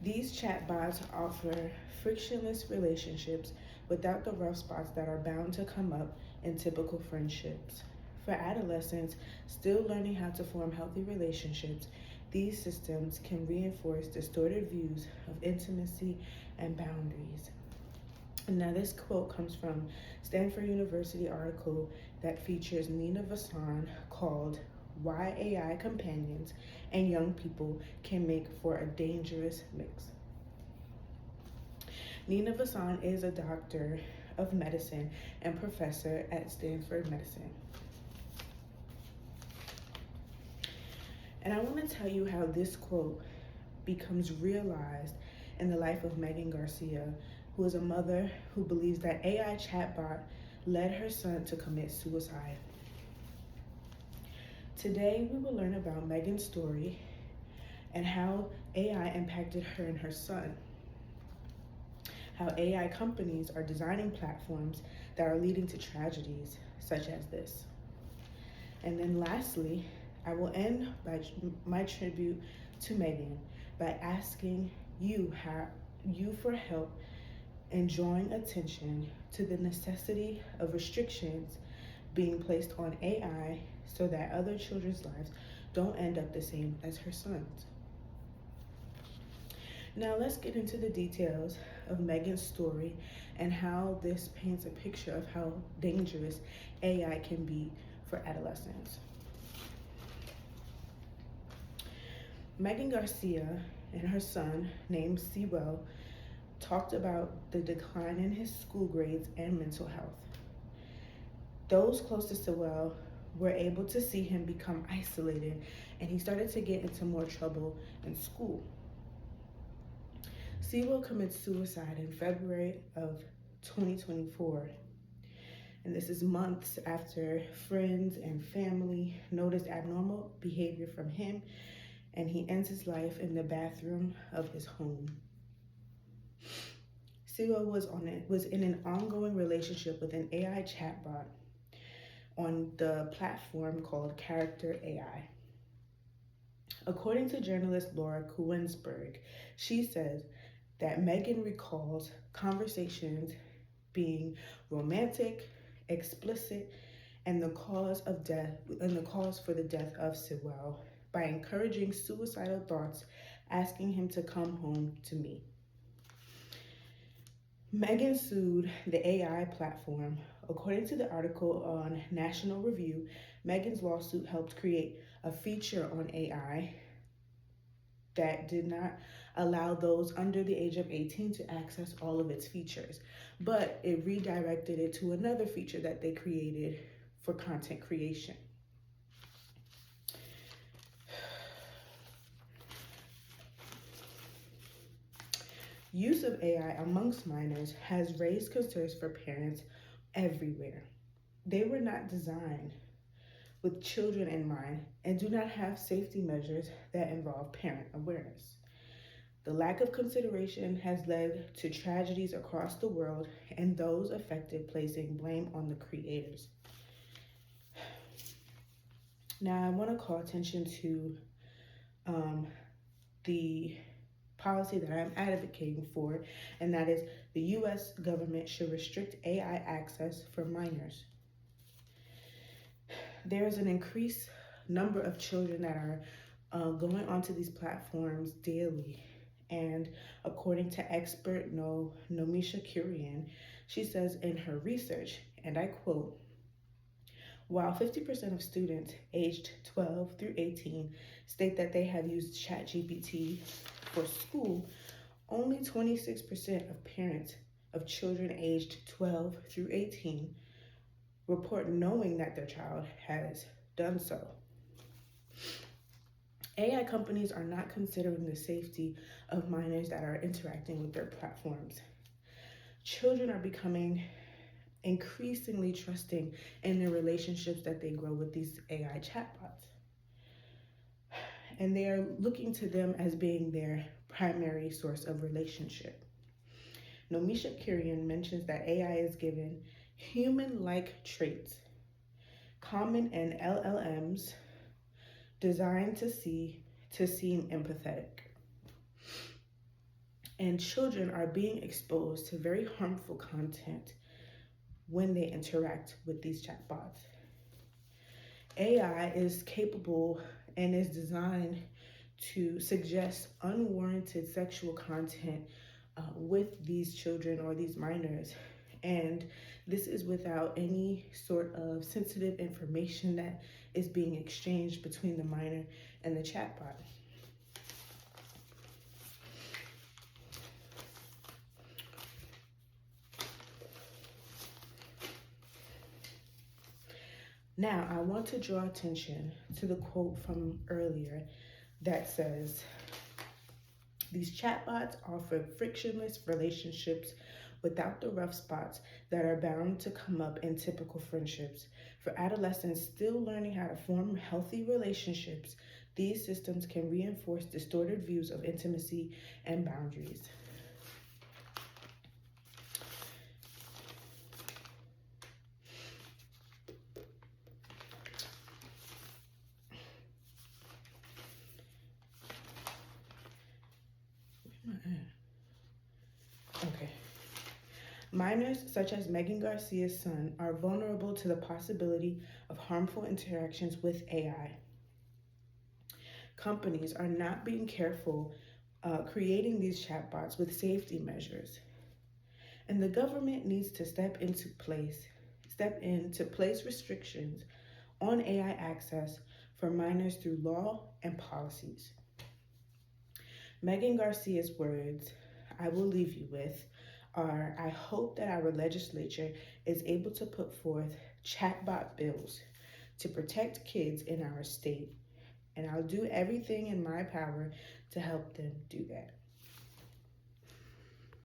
These chatbots offer frictionless relationships without the rough spots that are bound to come up in typical friendships. For adolescents still learning how to form healthy relationships, these systems can reinforce distorted views of intimacy and boundaries. Now, this quote comes from Stanford University article that features Nina Vasan called Why AI Companions and Young People Can Make for a Dangerous Mix. Nina Vasan is a doctor of medicine and professor at Stanford Medicine. And I want to tell you how this quote becomes realized in the life of Megan Garcia, who is a mother who believes that AI chatbot led her son to commit suicide. Today, we will learn about Megan's story and how AI impacted her and her son. How AI companies are designing platforms that are leading to tragedies such as this. And then lastly, I will end my tribute to Megan by asking you for help in drawing attention to the necessity of restrictions being placed on AI so that other children's lives don't end up the same as her son's. Now let's get into the details of Megan's story and how this paints a picture of how dangerous AI can be for adolescents. Megan Garcia and her son, named Sewell, talked about the decline in his school grades and mental health. Those close to Sewell were able to see him become isolated, and he started to get into more trouble in school. Sewell commits suicide in February of 2024, and this is months after friends and family noticed abnormal behavior from him, and he ends his life in the bathroom of his home. Sewell was in an ongoing relationship with an AI chatbot on the platform called Character AI. According to journalist Laura Kuensberg, she says that Megan recalls conversations being romantic, explicit, and the cause for the death of Sewell by encouraging suicidal thoughts, asking him to come home to me. Megan sued the AI platform. According to the article on National Review, Megan's lawsuit helped create a feature on AI that did not allow those under the age of 18 to access all of its features, but it redirected it to another feature that they created for content creation. Use of AI amongst minors has raised concerns for parents everywhere. They were not designed with children in mind and do not have safety measures that involve parent awareness. The lack of consideration has led to tragedies across the world and those affected placing blame on the creators. Now, I want to call attention to the policy that I'm advocating for, and that is the U.S. government should restrict AI access for minors. There is an increased number of children that are going onto these platforms daily. And according to expert Nomisha Kurian, she says in her research, and I quote, while 50% of students aged 12 through 18 state that they have used ChatGPT for school, only 26% of parents of children aged 12 through 18 report knowing that their child has done so. AI companies are not considering the safety of minors that are interacting with their platforms. Children are becoming increasingly trusting in the relationships that they grow with these AI chatbots. And they are looking to them as being their primary source of relationship. Nomisha Kurian mentions that AI is given human-like traits common in LLMs designed to seem empathetic. And children are being exposed to very harmful content when they interact with these chatbots. AI is capable and is designed to suggest unwarranted sexual content with these children or these minors. And this is without any sort of sensitive information that is being exchanged between the minor and the chatbot. Now, I want to draw attention to the quote from earlier that says, these chatbots offer frictionless relationships without the rough spots that are bound to come up in typical friendships. For adolescents still learning how to form healthy relationships, these systems can reinforce distorted views of intimacy and boundaries. Okay. Minors, such as Megan Garcia's son, are vulnerable to the possibility of harmful interactions with AI. Companies are not being careful creating these chatbots with safety measures. And the government needs to step in to place restrictions on AI access for minors through law and policies. Megan Garcia's words, I will leave you with, are I hope that our legislature is able to put forth chatbot bills to protect kids in our state, and I'll do everything in my power to help them do that.